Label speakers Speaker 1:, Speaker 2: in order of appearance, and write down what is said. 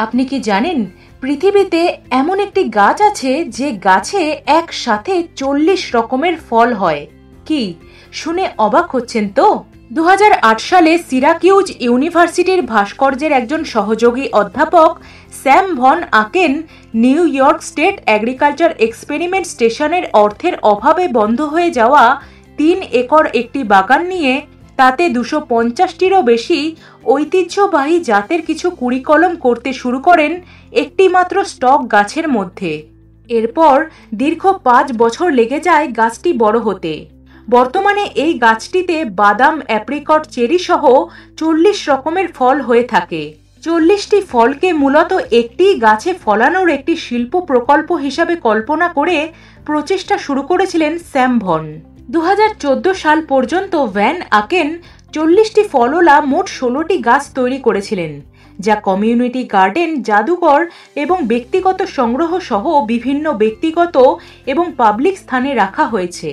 Speaker 1: আপনি কি জানেন পৃথিবীতে এমন একটি গাছ আছে যে গাছে একসাথে 40 রকমের ফল হয়? কি শুনে অবাক হচ্ছেন তো? 2008 সালে সিরাকিউজ ইউনিভার্সিটির ভাস্কর্যের একজন সহযোগী অধ্যাপক Sam Van Aken New York State agriculture experiment স্টেশনের অর্থের অভাবে বন্ধ হয়ে যাওয়া 3 একর একটি বাগান নিয়ে তাতে 250টিরও বেশি ঐতিহ্যবাহী জাতের কিছু কুড়িকলম করতে শুরু করেন একটি মাত্র স্টক গাছের মধ্যে। এরপর দীর্ঘ 5 বছর লেগে যায় গাছটি বড় হতে। বর্তমানে এই গাছটিতে বাদাম, অ্যাপ্রিকট, চেরি সহ 40 রকমের ফল হয়ে থাকে। 40টি ফলকে মূলত একটি গাছে ফলানোর একটি শিল্প প্রকল্প হিসাবে কল্পনা করে প্রচেষ্টা শুরু করেছিলেন স্যাম ভন। 2014 সাল পর্যন্ত ভ্যান আকেন 40টি ফলওয়ালা মোট 16টি গাছ তৈরি করেছিলেন, যা কমিউনিটি গার্ডেন, জাদুঘর এবং ব্যক্তিগত সংগ্রহ সহ বিভিন্ন ব্যক্তিগত এবং পাবলিক স্থানে রাখা হয়েছে।